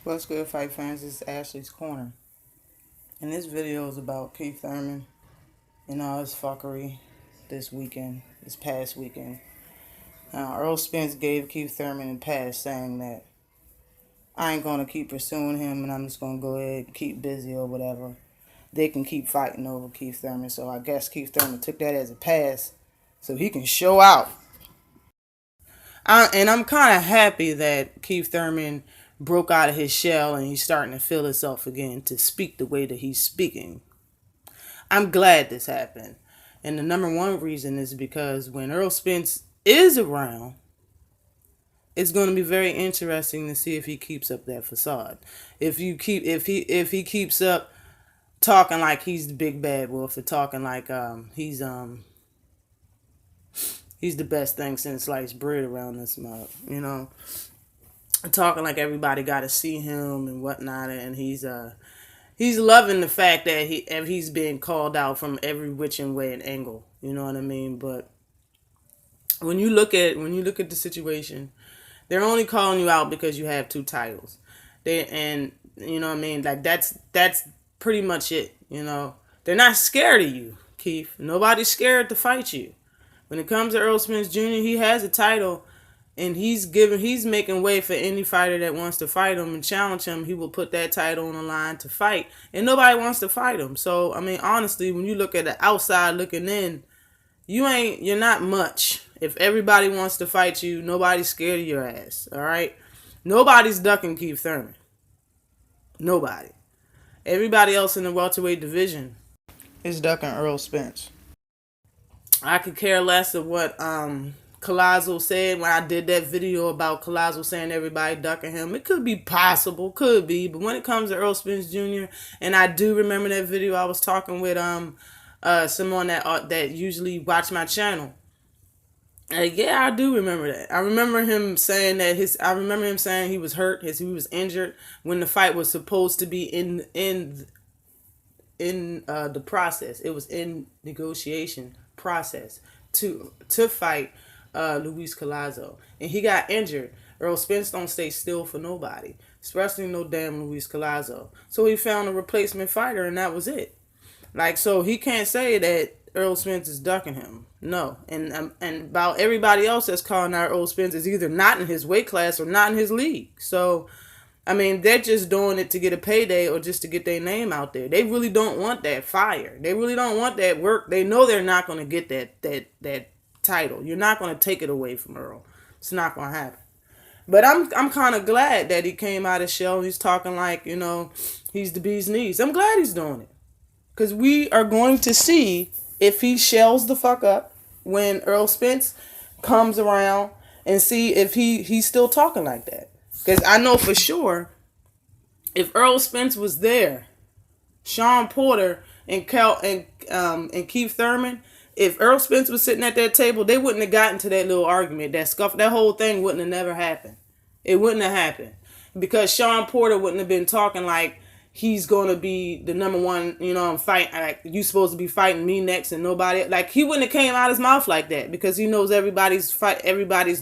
What's good, fight fans? This is Ashley's Corner. And this video is about Keith Thurman and all his fuckery this past weekend. Earl Spence gave Keith Thurman a pass saying that I ain't going to keep pursuing him and I'm just going to go ahead and keep busy or whatever. They can keep fighting over Keith Thurman. So I guess Keith Thurman took that as a pass so he can show out. And I'm kind of happy that Keith Thurman broke out of his shell and he's starting to feel himself again to speak the way that he's speaking. I'm glad this happened. And the number one reason is because when Earl Spence is around, it's going to be very interesting to see if he keeps up that facade. If he keeps up talking like he's the big bad wolf, or talking like he's the best thing since sliced bread around this mug, talking like everybody got to see him and whatnot, and he's loving the fact that he's being called out from every which and way and angle. You know what I mean? But when you look at the situation, they're only calling you out because you have two titles. And you know what I mean? Like that's pretty much it. They're not scared of you, Keith. Nobody's scared to fight you. When it comes to Earl Spence Jr., he has a title. And he's making way for any fighter that wants to fight him and challenge him. He will put that title on the line to fight. And nobody wants to fight him. So, I mean, honestly, when you look at the outside looking in, you're not much. If everybody wants to fight you, nobody's scared of your ass. All right? Nobody's ducking Keith Thurman. Nobody. Everybody else in the welterweight division is ducking Earl Spence. I could care less of what Collazo said when I did that video about Collazo saying everybody ducking him. It could be possible, could be, but when it comes to Earl Spence Jr., and I do remember that video, I was talking with someone that usually watch my channel. Yeah, I do remember that. I remember him saying he was hurt, he was injured when the fight was supposed to be in the process. It was in negotiation process to fight Luis Collazo, and he got injured. Earl Spence don't stay still for nobody, especially no damn Luis Collazo. So he found a replacement fighter, and that was it. So he can't say that Earl Spence is ducking him. No, and about everybody else that's calling out Earl Spence is either not in his weight class or not in his league. So, I mean, they're just doing it to get a payday or just to get their name out there. They really don't want that fire. They really don't want that work. They know they're not going to get that title. You're not going to take it away from Earl. It's not going to happen. But I'm kind of glad that he came out of shell. He's talking like, he's the bee's knees. I'm glad he's doing it. Because we are going to see if he shells the fuck up when Earl Spence comes around, and see if he's still talking like that. Because I know for sure, if Earl Spence was there, Sean Porter and Keith Thurman, if Earl Spence was sitting at that table, they wouldn't have gotten to that little argument, that scuff. That whole thing wouldn't have never happened. It wouldn't have happened because Sean Porter wouldn't have been talking like he's going to be the number one, fight. Like, you supposed to be fighting me next and nobody. Like, he wouldn't have came out his mouth like that because he knows everybody's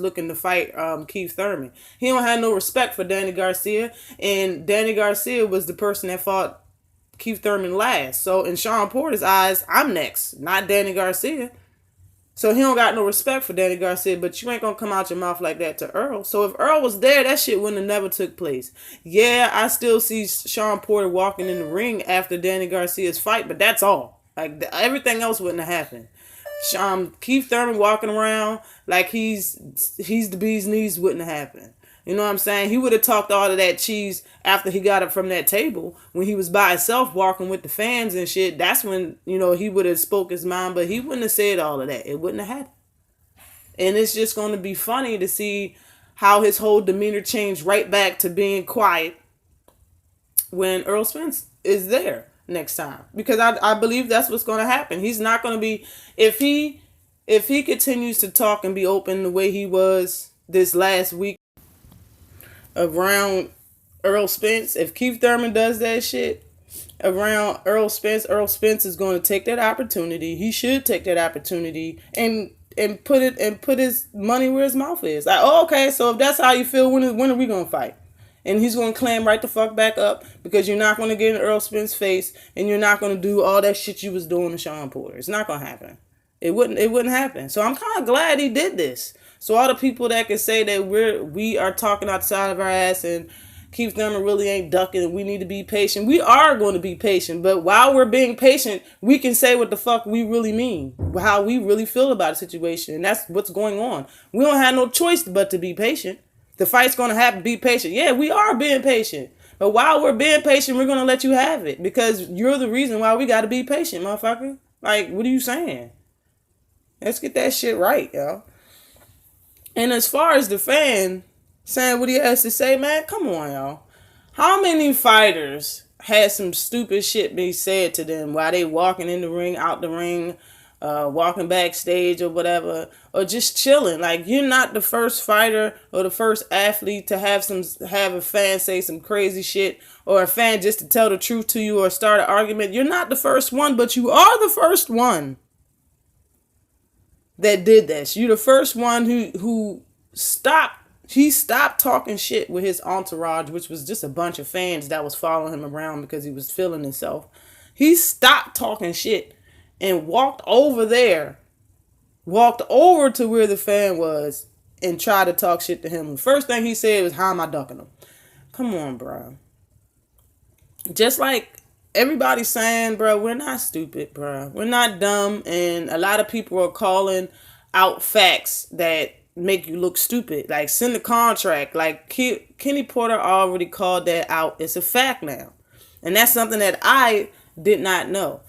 looking to fight Keith Thurman. He don't have no respect for Danny Garcia, and Danny Garcia was the person that fought Keith Thurman last. So in Sean Porter's eyes, I'm next, not Danny Garcia. So he don't got no respect for Danny Garcia, but you ain't gonna come out your mouth like that to Earl. So if Earl was there, that shit wouldn't have never took place. Yeah, I still see Sean Porter walking in the ring after Danny Garcia's fight, but that's all. Like, everything else wouldn't have happened. Keith Thurman walking around like he's the bee's knees wouldn't have happened. You know what I'm saying? He would have talked all of that cheese after he got up from that table when he was by himself walking with the fans and shit. That's when, he would have spoke his mind, but he wouldn't have said all of that. It wouldn't have happened. And it's just going to be funny to see how his whole demeanor changed right back to being quiet when Earl Spence is there next time. Because I believe that's what's going to happen. He's not going to be, if he continues to talk and be open the way he was this last week around Earl Spence, if Keith Thurman does that shit around Earl Spence is going to take that opportunity. He should take that opportunity and put his money where his mouth is. Like, oh, okay, so if that's how you feel, when are we going to fight? And he's going to clam right the fuck back up because you're not going to get in Earl Spence' face and you're not going to do all that shit you was doing to Sean Porter. It's not going to happen. It wouldn't happen. So I'm kind of glad he did this. So all the people that can say that we are talking outside of our ass and Keith Thurman really ain't ducking and we need to be patient. We are going to be patient. But while we're being patient, we can say what the fuck we really mean. How we really feel about a situation. And that's what's going on. We don't have no choice but to be patient. The fight's going to happen. Be patient. Yeah, we are being patient. But while we're being patient, we're going to let you have it. Because you're the reason why we got to be patient, motherfucker. Like, what are you saying? Let's get that shit right, yo. And as far as the fan saying what he has to say, man, come on, y'all. How many fighters had some stupid shit be said to them while they walking in the ring, out the ring, walking backstage or whatever, or just chilling? Like, you're not the first fighter or the first athlete to have a fan say some crazy shit, or a fan just to tell the truth to you or start an argument. You're not the first one, but you are the first one that did this. You're the first one who stopped. He stopped talking shit with his entourage, which was just a bunch of fans that was following him around because he was feeling himself. He stopped talking shit and walked over to where the fan was and tried to talk shit to him. The first thing he said was, how am I ducking him? Come on, bro. Just like everybody's saying, bro, we're not stupid, bro. We're not dumb. And a lot of people are calling out facts that make you look stupid. Like, send the contract. Like, Kenny Porter already called that out. It's a fact now. And that's something that I did not know.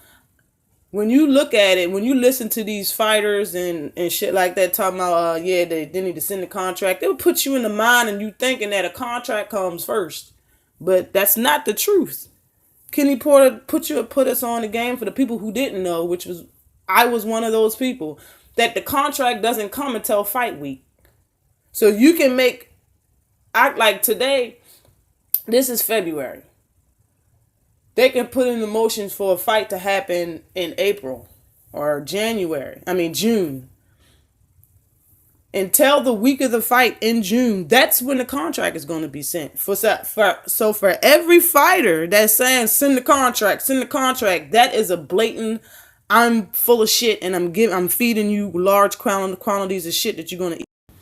When you look at it, when you listen to these fighters and shit like that talking about, they need to send the contract, it'll put you in the mind and you thinking that a contract comes first. But that's not the truth. Kenny Porter put us on the game for the people who didn't know, I was one of those people, that the contract doesn't come until fight week. So you can like today, this is February. They can put in the motions for a fight to happen in April or June. Until the week of the fight in June, that's when the contract is going to be sent. So for every fighter that's saying send the contract, that is a blatant, I'm full of shit and I'm feeding you large quantities of shit that you're going to eat.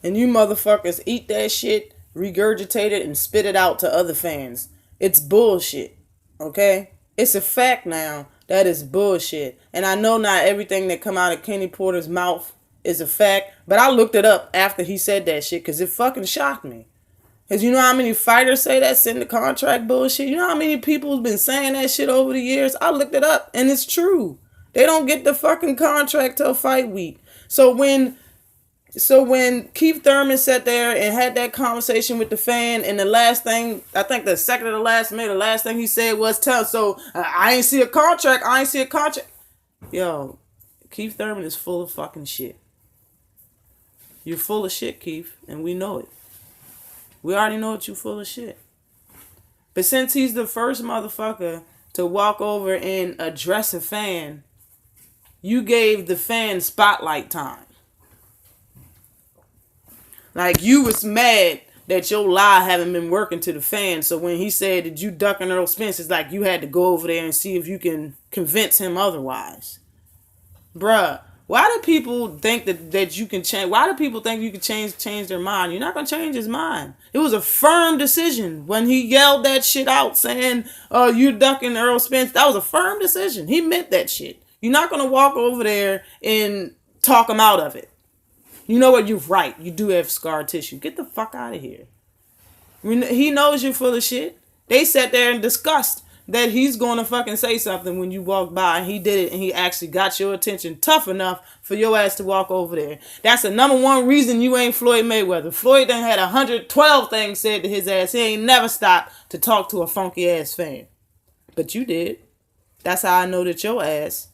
And you motherfuckers eat that shit, regurgitate it, and spit it out to other fans. It's bullshit. Okay? It's a fact now. That is bullshit. And I know not everything that come out of Kenny Porter's mouth is a fact, but I looked it up after he said that shit because it fucking shocked me. Because you know how many fighters say that, send the contract bullshit? You know how many people have been saying that shit over the years? I looked it up and it's true. They don't get the fucking contract till fight week. So when Keith Thurman sat there and had that conversation with the fan, and the last thing, I think the second to the last minute, the last thing he said was, I ain't see a contract. Yo, Keith Thurman is full of fucking shit. You're full of shit, Keith, and we know it. We already know that you're full of shit. But since he's the first motherfucker to walk over and address a fan, you gave the fan spotlight time. Like, you was mad that your lie haven't been working to the fans. So when he said that you ducking Earl Spence, it's like you had to go over there and see if you can convince him otherwise. Bruh, why do people think that you can change? Why do people think you can change their mind? You're not going to change his mind. It was a firm decision when he yelled that shit out saying, you're ducking Earl Spence. That was a firm decision. He meant that shit. You're not going to walk over there and talk him out of it. You know what? You're right. You do have scar tissue. Get the fuck out of here. He knows you're full of shit. They sat there and discussed that he's going to fucking say something when you walk by, and he did it, and he actually got your attention tough enough for your ass to walk over there. That's the number one reason you ain't Floyd Mayweather. Floyd done had 112 things said to his ass. He ain't never stopped to talk to a funky ass fan. But you did. That's how I know that your ass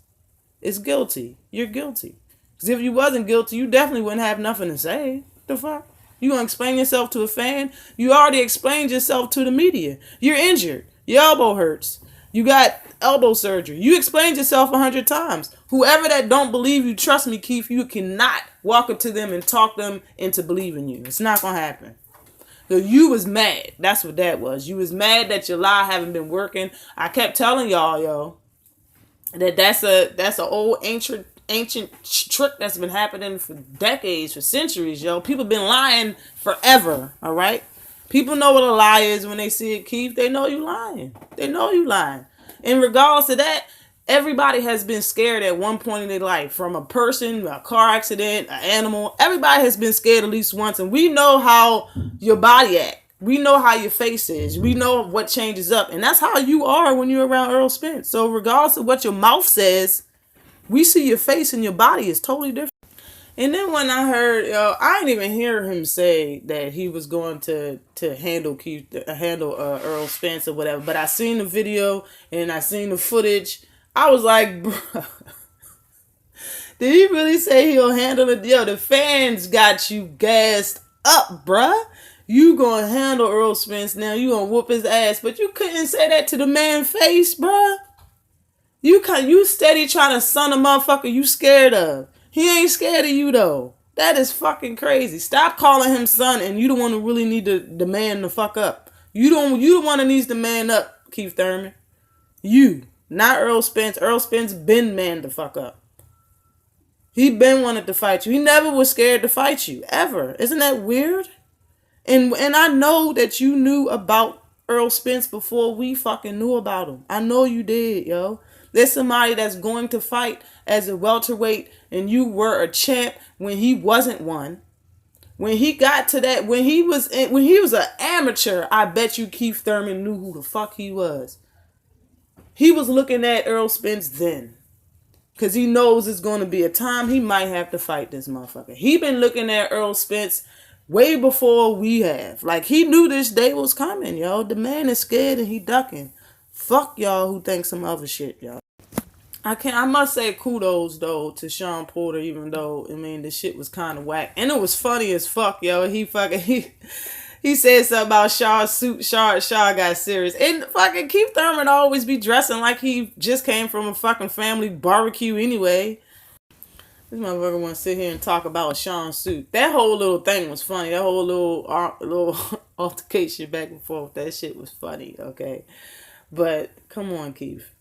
is guilty. You're guilty. Because if you wasn't guilty, you definitely wouldn't have nothing to say. What the fuck? You gonna explain yourself to a fan? You already explained yourself to the media. You're injured. Your elbow hurts. You got elbow surgery. You explained yourself 100 times. Whoever that don't believe you, trust me, Keith, you cannot walk up to them and talk them into believing you. It's not going to happen. So you was mad. That's what that was. You was mad that your lie haven't been working. I kept telling y'all, yo, that's a old ancient trick that's been happening for decades, for centuries, yo. People been lying forever, all right? People know what a lie is when they see it, Keith. They know you lying. They know you lying. In regards to that, everybody has been scared at one point in their life, from a person, a car accident, an animal. Everybody has been scared at least once, and we know how your body acts. We know how your face is. We know what changes up, and that's how you are when you're around Earl Spence. So regardless of what your mouth says, we see your face and your body is totally different. And then when I heard, I didn't even hear him say that he was going to handle Earl Spence or whatever. But I seen the video and I seen the footage. I was like, bro, did he really say he'll handle it? Yo, the fans got you gassed up, bruh. You gonna handle Earl Spence now. You gonna whoop his ass. But you couldn't say that to the man's face, bruh. You steady trying to son a motherfucker you scared of. He ain't scared of you, though. That is fucking crazy. Stop calling him son, and you the one who really need the man to fuck up. You the one that needs to man up, Keith Thurman. You, not Earl Spence. Earl Spence been man to fuck up. He been wanted to fight you. He never was scared to fight you, ever. Isn't that weird? And I know that you knew about Earl Spence before we fucking knew about him. I know you did, yo. There's somebody that's going to fight as a welterweight, and you were a champ when he wasn't one. When he got to that, when he was an amateur, I bet you Keith Thurman knew who the fuck he was. He was looking at Earl Spence then, because he knows it's going to be a time he might have to fight this motherfucker. He been looking at Earl Spence way before we have. Like, he knew this day was coming, yo. The man is scared and he ducking. Fuck y'all who think some other shit, y'all. I must say kudos, though, to Sean Porter, even though, I mean, the shit was kind of whack. And it was funny as fuck, yo. He said something about Shaw's suit. Shaw got serious. And fucking Keith Thurman always be dressing like he just came from a fucking family barbecue anyway. This motherfucker want to sit here and talk about Sean's suit. That whole little thing was funny. That whole little altercation back and forth. That shit was funny, okay? But come on, Keith.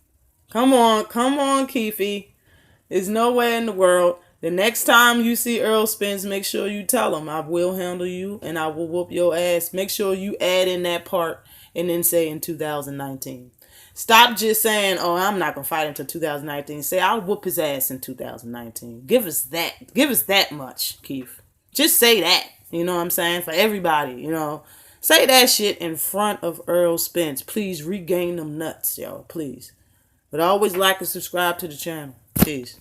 Come on, Keefy. There's nowhere in the world. The next time you see Earl Spence, make sure you tell him I will handle you and I will whoop your ass. Make sure you add in that part and then say in 2019. Stop just saying, oh, I'm not going to fight until 2019. Say, I'll whoop his ass in 2019. Give us that. Give us that much, Keith. Just say that. You know what I'm saying? For everybody, you know. Say that shit in front of Earl Spence. Please regain them nuts, y'all. Please. But always like and subscribe to the channel. Peace.